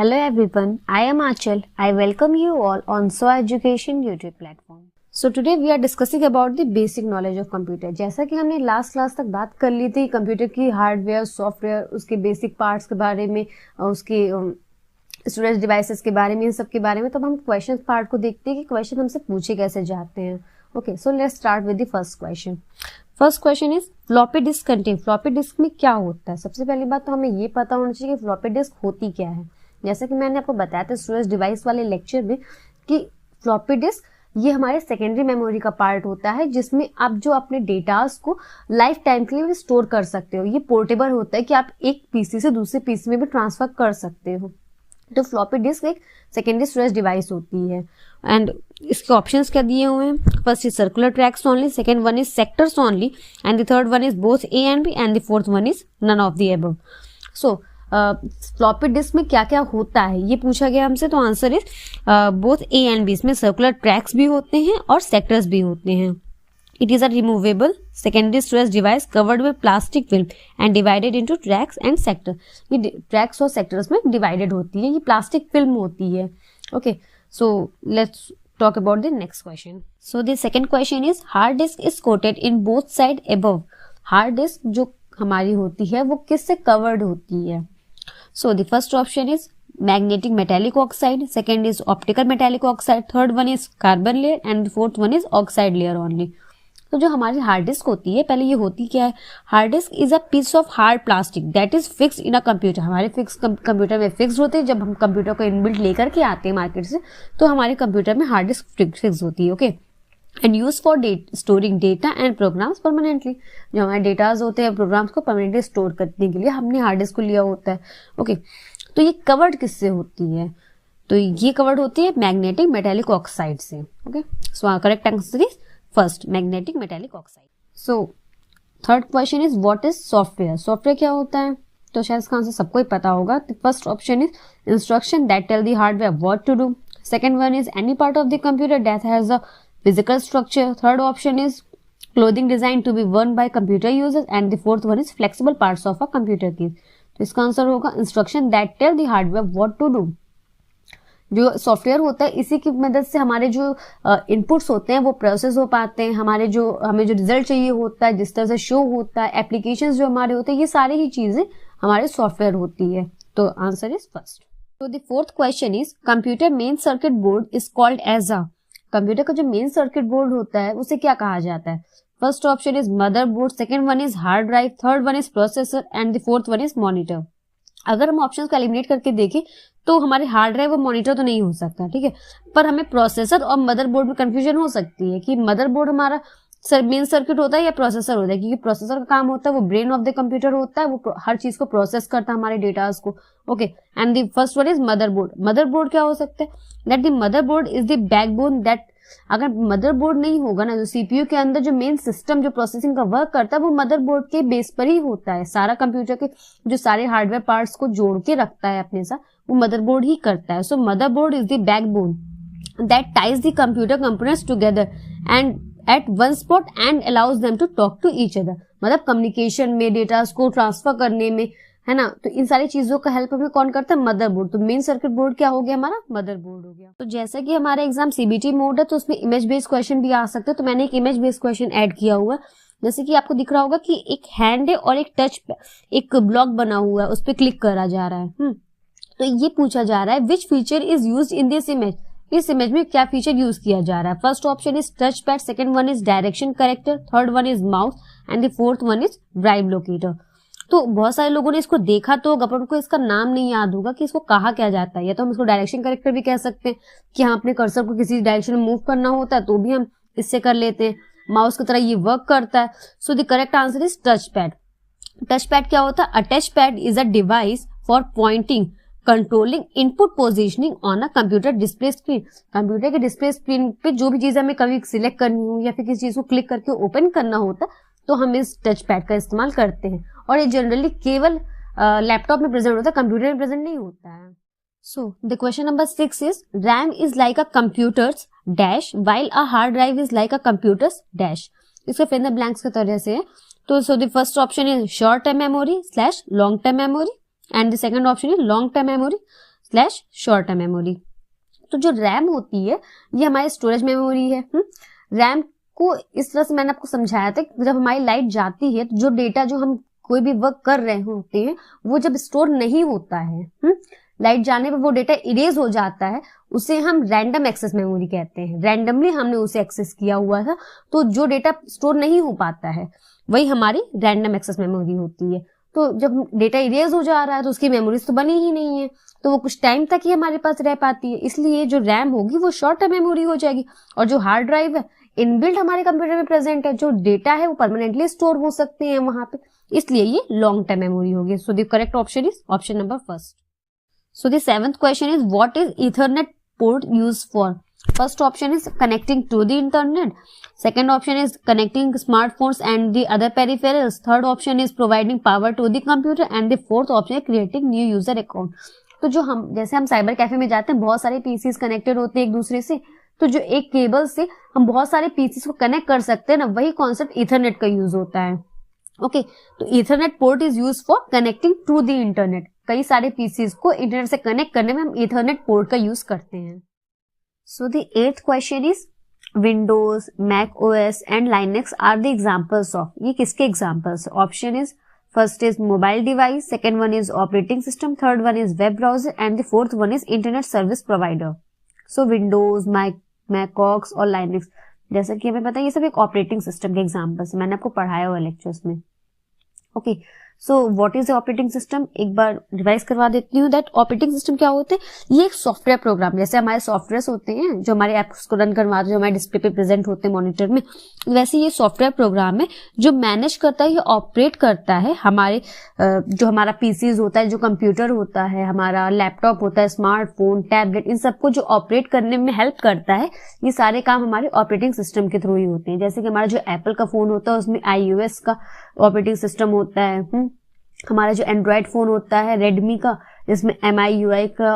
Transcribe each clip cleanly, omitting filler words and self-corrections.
Hello everyone, I am Achal. I welcome you all on SO Education YouTube platform. So today we are discussing about the basic knowledge of computer. जैसा कि हमने last class तक बात कर ली थी computer की hardware, software, उसके basic parts के बारे में, उसके स्टोरेज डिवाइसेस के बारे में, इन सब के बारे में, तो हम क्वेश्चन पार्ट को देखते हैं कि क्वेश्चन हमसे पूछे कैसे जाते हैं. Okay, so let's start with the first question. First question is floppy disk contain. Floppy disk में क्या होता है? सबसे पहली बात तो हमें ये पता होना चाहिए कि फ्लॉपी डिस्क होती क्या है. जैसा कि मैंने आपको बताया था स्टोरेज डिवाइस वाले लेक्चर में कि फ्लॉपी डिस्क ये हमारे सेकेंडरी मेमोरी का पार्ट होता है जिसमें आप जो अपने डेटास को लाइफ टाइम के लिए स्टोर कर सकते हो. ये पोर्टेबल होता है कि आप एक पीसी से दूसरे पीसी में भी ट्रांसफर कर सकते हो. तो फ्लॉपी डिस्क एक सेकेंडरी स्टोरेज डिवाइस होती है. एंड इसके ऑप्शंस क्या दिए हुए हैं? First is circular tracks only, second one is sectors only, and the third one is both A and B, and the fourth one is none of the above. So floppy disk में क्या क्या होता है ये पूछा गया हमसे, तो answer is both A and B. इसमें सर्कुलर ट्रैक्स भी होते हैं और सेक्टर्स भी होते हैं. It is a removable secondary storage device covered with plastic film and divided into tracks and sectors. ये ट्रैक्स और सेक्टर्स में डिवाइडेड होती है, ये प्लास्टिक फिल्म होती है. Okay, so let's talk about the next question. So the second question is hard disk is coated in both side above. Hard disk जो हमारी होती है वो किससे covered होती है? So the first option is magnetic metallic oxide, second is optical metallic oxide, third one is carbon layer and the fourth one is oxide layer only. तो जो हमारी हार्ड डिस्क होती है, पहले ये होती क्या है? Hard disk is a piece of hard plastic that is fixed in a computer. हमारे कंप्यूटर में फिक्स होते हैं. जब हम कंप्यूटर को इनबिल्ट लेकर के आते हैं मार्केट से तो हमारे कंप्यूटर में हार्ड डिस्क फिक्स होती है. Okay, and use for storing data and programs permanently. जो हमारे डेटाज होते हैं प्रोग्राम्स को परमानेंटली स्टोर करने के लिए हमने हार्ड डिस्क को लिया होता है. ओके, तो ये कवर्ड किससे होती है? तो ये कवर्ड होती है मैग्नेटिक मेटेलिक ऑक्साइड से. Okay, so correct answer is first magnetic metallic oxide. So third question is what is software. Software क्या होता है? तो शायद इसका आंसर सबको ही पता होगा. First option is instruction that tell the hardware what to do. Second one is any part of the computer that has a physical structure. Third option is clothing design to be worn by computer users, and the fourth one is flexible parts of a computer keys. तो इसका answer होगा instruction that tell the hardware what to do. जो software होता है इसी की मदद से हमारे जो इनपुट्स होते हैं वो प्रोसेस हो पाते हैं. हमें जो रिजल्ट चाहिए होता है, जिस तरह से शो होता है, एप्लीकेशंस जो हमारे होते हैं, ये सारी ही चीजें हमारे सॉफ्टवेयर होती है. तो आंसर इज फर्स्ट. तो the fourth question is computer main circuit board is called as a. Computer का जो मेन सर्किट बोर्ड होता है उसे क्या कहा जाता है? First option is mother board, second one is hard drive, third one is processor and the fourth one is monitor. अगर हम ऑप्शंस को एलिमिनेट करके देखें तो हमारे हार्ड ड्राइव और मॉनिटर तो नहीं हो सकता, ठीक है, पर हमें प्रोसेसर और मदरबोर्ड में कंफ्यूजन हो सकती है कि मदरबोर्ड हमारा मेन सर्किट होता है या प्रोसेसर होता है. क्योंकि प्रोसेसर का काम होता है वो ब्रेन ऑफ द कंप्यूटर होता है, वो हर चीज को प्रोसेस करता है हमारे डेटास को. Okay, and the first one is motherboard. Motherboard क्या हो सकता है? That the motherboard is the backbone. That अगर मदरबोर्ड नहीं होगा ना, जो सीपीयू के अंदर जो मेन सिस्टम जो प्रोसेसिंग का वर्क करता है वो मदरबोर्ड के बेस पर ही होता है. सारा कंप्यूटर के जो सारे हार्डवेयर पार्ट्स को जोड़ के रखता है अपने साथ वो मदरबोर्ड ही करता है. So motherboard is the backbone that ties the computer components together and at one spot and allows them to talk to each other. मतलब कम्युनिकेशन में, डेटा को ट्रांसफर करने में, है ना, तो इन सारी चीजों का हेल्प हमें कौन करता है? मदरबोर्ड. तो मेन सर्किट बोर्ड क्या हो गया? हमारा मदरबोर्ड हो गया. तो जैसा कि हमारा एग्जाम सीबीटी मोड है तो उसमें इमेज बेस्ड क्वेश्चन भी आ सकते हैं. तो मैंने एक इमेज बेस्ड क्वेश्चन ऐड किया हुआ है. जैसे कि आपको दिख रहा होगा कि एक हैंड है और एक टच, एक ब्लॉक बना हुआ है, उस पर क्लिक करा जा रहा है. तो ये पूछा जा रहा है which feature is used in this image. इस इमेज में क्या फीचर यूज किया जा रहा है? First option is touch pad, second one is direction character, third one is mouse and the fourth one is drive locator. तो बहुत सारे लोगों ने इसको देखा तो पर उनको इसका नाम नहीं याद होगा कि इसको कहा क्या जाता है. या तो हम इसको डायरेक्शन करेक्टर भी कह सकते हैं कि हम अपने कर्सर को किसी डायरेक्शन में मूव करना होता है तो भी हम इससे कर लेते हैं. माउस की तरह ये वर्क करता है. सो the correct answer is touch pad. Touch pad क्या होता है? अ touch pad is a device for pointing, controlling input positioning on a computer display screen. Computer के डिस्प्ले स्क्रीन पे जो भी चीज हमें कभी सिलेक्ट करनी हो या फिर किसी चीज को क्लिक करके ओपन करना होता है तो हम इस टच पैड का इस्तेमाल करते हैं. और ये जनरली केवल लैपटॉप में प्रेजेंट होता है, कंप्यूटर में प्रेजेंट नहीं होता है. सो the question number 6 is RAM is like a computers dash while a hard drive is like a computers dash. इसका फिल इन द ब्लैंक्स की तरह से है. तो so the first option is short term memory slash long term memory and the second option is long term memory slash short term memory. तो जो RAM होती है ये हमारी स्टोरेज मेमोरी है। रैम को इस तरह से मैंने आपको समझाया था कि जब हमारी लाइट जाती है तो जो डेटा जो हम कोई भी वर्क कर रहे होते हैं वो जब स्टोर नहीं होता है, लाइट जाने पर वो डेटा इरेज हो जाता है, उसे हम रैंडम एक्सेस मेमोरी कहते हैं। रैंडमली हमने उसे एक्सेस किया हुआ था, तो जो डेटा स्टोर नहीं हो पाता है वही हमारी रैंडम एक्सेस मेमोरी होती है। तो जब डेटा इरेज हो जा रहा है तो उसकी मेमोरीज तो बनी ही नहीं है, तो वो कुछ टाइम तक ही हमारे पास रह पाती है। इसलिए जो रैम होगी वो शॉर्ट टर्म मेमोरी हो जाएगी, और जो हार्ड ड्राइव है इनबिल्ट हमारे कंप्यूटर में प्रेजेंट है, जो डेटा है वो परमानेंटली स्टोर हो सकते हैं वहां पे, इसलिए ये लॉन्ग टर्म मेमोरी होगी। सो the correct option is option number first. So the seventh question is, what is Ethernet port used for? First option is connecting to the internet. Second option is connecting smartphones and the other peripherals. Third option is providing power to the computer, and the fourth option is creating new user account. तो जो हम जैसे हम cyber cafe में जाते हैं, बहुत सारे पीसीज कनेक्टेड होते हैं एक दूसरे से, तो जो एक केबल से हम बहुत सारे पीसीज को कनेक्ट कर सकते हैं ना, वही कॉन्सेप्ट इथरनेट का यूज होता है। ओके, तो Ethernet port is use for connecting to the internet. कई सारे पीसीज को इंटरनेट से कनेक्ट करने में हम इथरनेट पोर्ट का यूज करते हैं। So the 8th question is, Windows, Mac OS and Linux are the examples of. ये किसके examples? Option is, first is mobile device, second one is operating system, third one is web browser and the fourth one is internet service provider. So Windows, Mac OS और Linux, जैसा कि हमें पता है ये सब एक ऑपरेटिंग सिस्टम के एग्जांपल्स है, मैंने आपको पढ़ाया हुआ लेक्चर्स में। Okay, so what is operating system, एक बार रिवाइज करवा देती हूँ। दैट ऑपरेटिंग सिस्टम क्या होते हैं? ये एक सॉफ्टवेयर प्रोग्राम, जैसे हमारे सॉफ्टवेयर होते हैं जो हमारे एप्स को रन करवाते हैं, जो हमारे डिस्प्ले पे प्रेजेंट होते हैं मॉनिटर में, वैसे ये सॉफ्टवेयर प्रोग्राम है जो मैनेज करता है, ये ऑपरेट करता है हमारे जो हमारा पीसीज होता है, जो कंप्यूटर होता है, हमारा लैपटॉप होता है, स्मार्टफोन, टैबलेट, इन सबको जो ऑपरेट करने में हेल्प करता है, ये सारे काम हमारे ऑपरेटिंग सिस्टम के थ्रू ही होते हैं। जैसे कि हमारा जो एप्पल का फोन होता है उसमें iOS का ऑपरेटिंग सिस्टम होता है, हमारा जो एंड्रॉयड फोन होता है रेडमी का, जिसमें MIUI का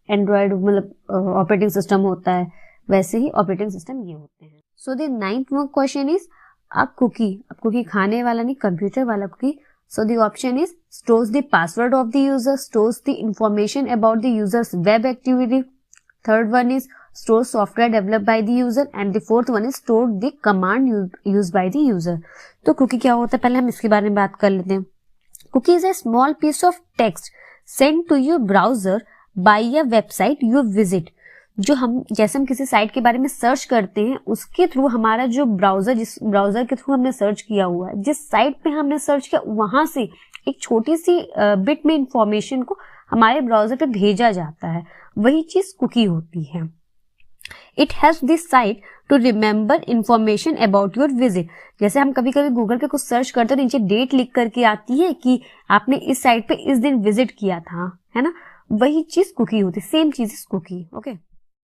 एंड्रॉयड मतलब ऑपरेटिंग सिस्टम होता है, वैसे ही ऑपरेटिंग सिस्टम ये होते हैं। So the 9th question is, अब कुकी खाने वाला नहीं, कंप्यूटर वाला cookie. So the option is, stores the password of the user, stores the information about the users web activity, third one is store software develop by the user, and the fourth one is store the command use by the user. तो cookie क्या होता है, पहले हम इसके बारे में बात कर लेते हैं। Cookie is a small piece of text sent to your browser by a website you visit. जो हम जैसे हम किसी साइट के बारे में सर्च करते हैं, उसके थ्रू हमारा जो ब्राउजर, जिस ब्राउजर के थ्रू हमने सर्च किया हुआ है, जिस साइट पे हमने सर्च किया, वहां से एक छोटी सी बिट में इंफॉर्मेशन को हमारे ब्राउजर पे भेजा जाता है, वही चीज कुकी होती है। It helps this site to remember information about your visit. जैसे हम कभी कभी गूगल पे कुछ सर्च करते हैं तो नीचे डेट लिख करके आती है कि आपने इस साइट पे इस दिन विजिट किया था, है ना, वही चीज कुकी होती है, सेम चीज is cookie. Okay,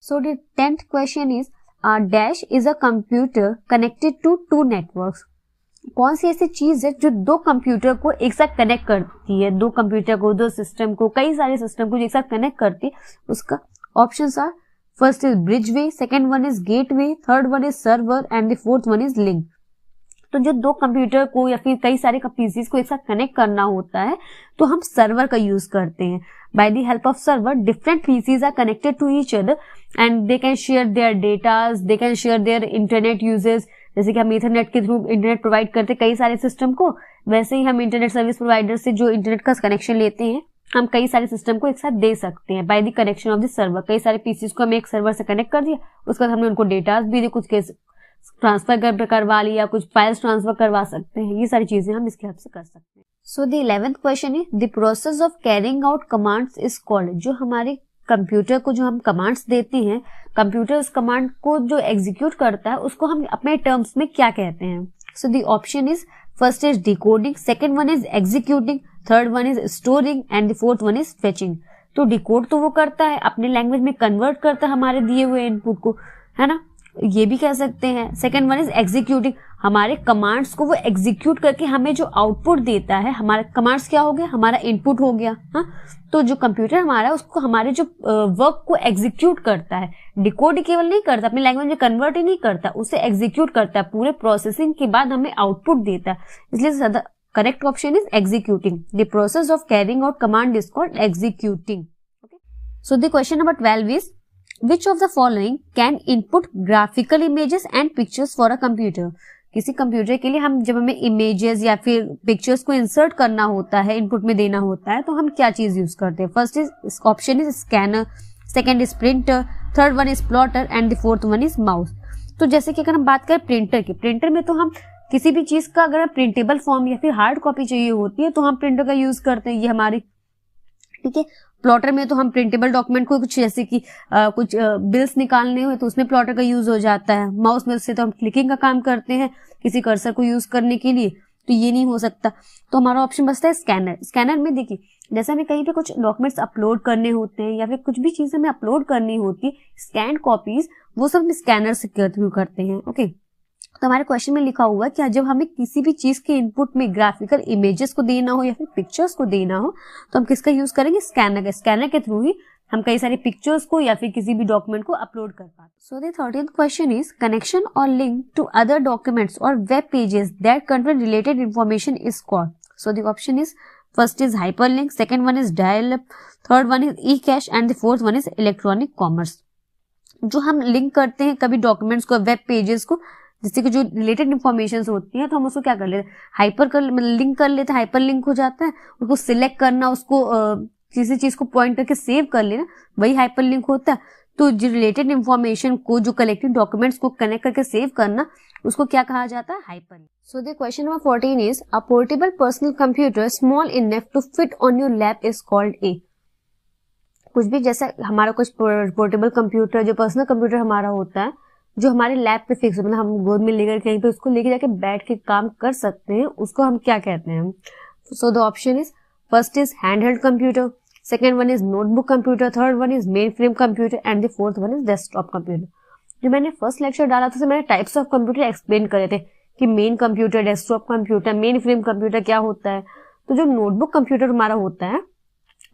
so the 10th question is, dash is a computer connected to two networks. कौन सी ऐसी चीज है जो दो कंप्यूटर को एक साथ कनेक्ट करती है, दो कंप्यूटर को, दो सिस्टम को, कई सारे सिस्टम को एक साथ कनेक्ट करती है? उसका options are, first is bridgeway, second one is gateway, third one is server and the fourth one is link. तो जो दो कंप्यूटर को या फिर कई सारे पीसीज को एक साथ कनेक्ट करना होता है तो हम सर्वर का यूज करते हैं। By the help of server different PCs are connected to each other and they can share their datas, they can share their internet uses. जैसे कि हम इंटरनेट के थ्रू इंटरनेट प्रोवाइड करते कई सारे सिस्टम को, वैसे ही हम इंटरनेट सर्विस प्रोवाइडर से जो इंटरनेट का कनेक्शन लेते हैं, हम कई सारे सिस्टम को एक साथ दे सकते हैं by the connection of the server. कई सारे पीसीज को हम एक सर्वर से कनेक्ट कर दिया, उसके बाद हमने उनको डेटाज भी दिए, कुछ केस ट्रांसफर करवा लिया, कुछ फाइल्स ट्रांसफर करवा सकते हैं, ये सारी चीजें हम इसके हेल्प से कर सकते हैं। So the 11th question is, the process of carrying out commands is called. जो हमारे कंप्यूटर को जो हम कमांड्स देते हैं, कंप्यूटर उस कमांड को जो एग्जीक्यूट करता है उसको हम अपने टर्म्स में क्या कहते हैं? So the option is, first is decoding, second one is executing, third one is storing and the fourth one is fetching. तो डिकोड तो वो करता है, अपने लैंग्वेज में कन्वर्ट करता है हमारे दिए हुए इनपुट को, है ना, ये भी कह सकते हैं। सेकेंड वन इज एग्जीक्यूटिंग, हमारे कमांड्स को वो एग्जीक्यूट करके हमें जो आउटपुट देता है, हमारा कमांड्स क्या हो गया, हमारा इनपुट हो गया। हाँ, तो जो कंप्यूटर हमारा है उसको हमारे जो वर्क को एग्जीक्यूट करता है, डिकोड केवल नहीं करता, अपनी लैंग्वेज में कन्वर्ट ही नहीं करता, उसे एग्जीक्यूट करता है, पूरे प्रोसेसिंग के बाद हमें आउटपुट देता है। इसलिए correct option is executing. The process of carrying out command is called executing. So the question number 12 is which of the following can input graphical images and pictures for a computer. किसी computer के लिए हम जब हमें images या फिर pictures को insert करना होता है, इनपुट में देना होता है, तो हम क्या चीज यूज करते हैं। First is option is scanner, second is printer, third one is plotter and the fourth one is mouse. तो जैसे कि अगर हम बात करें प्रिंटर की, प्रिंटर में तो हम किसी भी चीज का अगर प्रिंटेबल फॉर्म या फिर हार्ड कॉपी चाहिए होती है तो हम प्रिंटर का यूज करते हैं, ये हमारी, ठीक है। प्लॉटर में तो हम प्रिंटेबल डॉक्यूमेंट को कुछ जैसे कि कुछ बिल्स निकालने हुए तो उसमें प्लॉटर का यूज हो जाता है। माउस में से तो हम क्लिकिंग का काम करते हैं किसी कर्सर को यूज करने के लिए, तो ये नहीं हो सकता। तो हमारा ऑप्शन बचता है स्कैनर। स्कैनर में देखिए जैसे हमें कहीं पे कुछ डॉक्यूमेंट्स अपलोड करने होते हैं या फिर कुछ भी चीज हमें अपलोड करनी होती है, स्कैन कॉपीज, वो सब हम स्कैनर से करते हैं। ओके, तो हमारे क्वेश्चन में लिखा हुआ है कि जब हमें किसी भी चीज के इनपुट में ग्राफिकल इमेजेस को देना हो या फिर पिक्चर्स को देना हो तो हम किसका यूज करेंगे, स्कैनर का। स्कैनर के थ्रू ही हम कई सारी पिक्चर्स को या फिर किसी भी डॉक्यूमेंट को अपलोड कर पाते। So the 13th question is connection और लिंक टू अदर डॉक्यूमेंट्स और web pages that contain related information is called. So the option is first is hyperlink, second one is dial-up, third one is E cash and the fourth one is electronic commerce. जो हम link करते हैं कभी documents को, web pages को, जिससे कि जो रिलेटेड इन्फॉर्मेशन होती है, तो हम उसको क्या कर लेते हैं, लिंक कर लेते हैं, हाइपर लिंक हो जाता है। उसको सिलेक्ट करना, उसको किसी चीज को पॉइंट करके सेव कर लेना, वही हाइपर लिंक होता है। तो जो रिलेटेड इन्फॉर्मेशन को, जो कलेक्टेड डॉक्यूमेंट्स को कनेक्ट करके सेव करना, उसको क्या कहा जाता है, hyperlink. So the question number 14 is a portable personal computer small enough to fit on your lap is called a. कुछ भी जैसा हमारा कुछ पोर्टेबल कंप्यूटर, जो पर्सनल कंप्यूटर हमारा होता है, जो हमारे लैब पे फिक्स, मतलब हम गोद में लेकर कहीं पे उसको लेके जाके बैठ के काम कर सकते हैं, उसको हम क्या कहते हैं। So the option is first is handheld computer, second one is notebook computer, third one is main frame computer and the fourth one is desktop computer. जो मैंने फर्स्ट लेक्चर डाला था, मैंने टाइप्स ऑफ कंप्यूटर एक्सप्लेन करे थे कि main computer, desktop computer, main frame computer क्या होता है। तो जो नोटबुक कंप्यूटर हमारा होता है,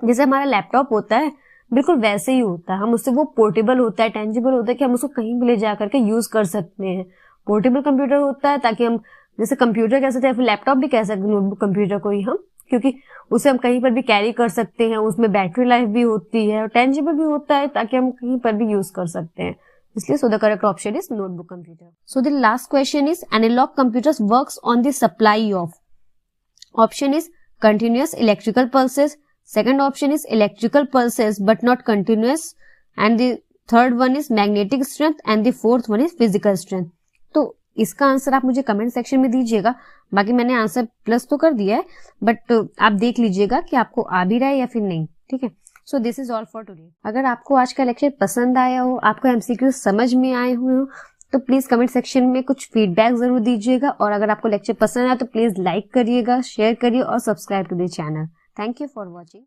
जैसे हमारा लैपटॉप होता है, बिल्कुल वैसे ही होता है। हम उससे, वो पोर्टेबल होता है, टेंजिबल होता है कि हम उसको कहीं भी ले जा करके यूज कर सकते हैं। पोर्टेबल कंप्यूटर होता है ताकि हम जैसे कंप्यूटर कह सकते हैं, फिर लैपटॉप भी कह सकते हैं नोटबुक कंप्यूटर को ही हम, क्योंकि उसे हम कहीं पर भी कैरी कर सकते हैं, उसमें बैटरी लाइफ भी होती है और टेंजिबल भी होता है ताकि हम कहीं पर भी यूज कर सकते हैं। इसलिए so the correct option is notebook computer. So the last question is analog computers works on the supply of. Option is continuous electrical pulses, second option is electrical pulses but not continuous, and the third one is magnetic strength and the fourth one is physical strength। तो इसका answer आप मुझे comment section में दीजिएगा। बाकी मैंने answer plus तो कर दिया है, बट आप देख लीजिएगा कि आपको आ भी रहा है या फिर नहीं, ठीक है। So this is all for today. अगर आपको आज का लेक्चर पसंद आया हो, आपको एमसीक्यू समझ में आए हुए हो, तो प्लीज कमेंट सेक्शन में कुछ फीडबैक जरूर दीजिएगा। और अगर आपको लेक्चर पसंद आया तो प्लीज लाइक करिएगा, शेयर करिए और subscribe to the channel. Thank you for watching.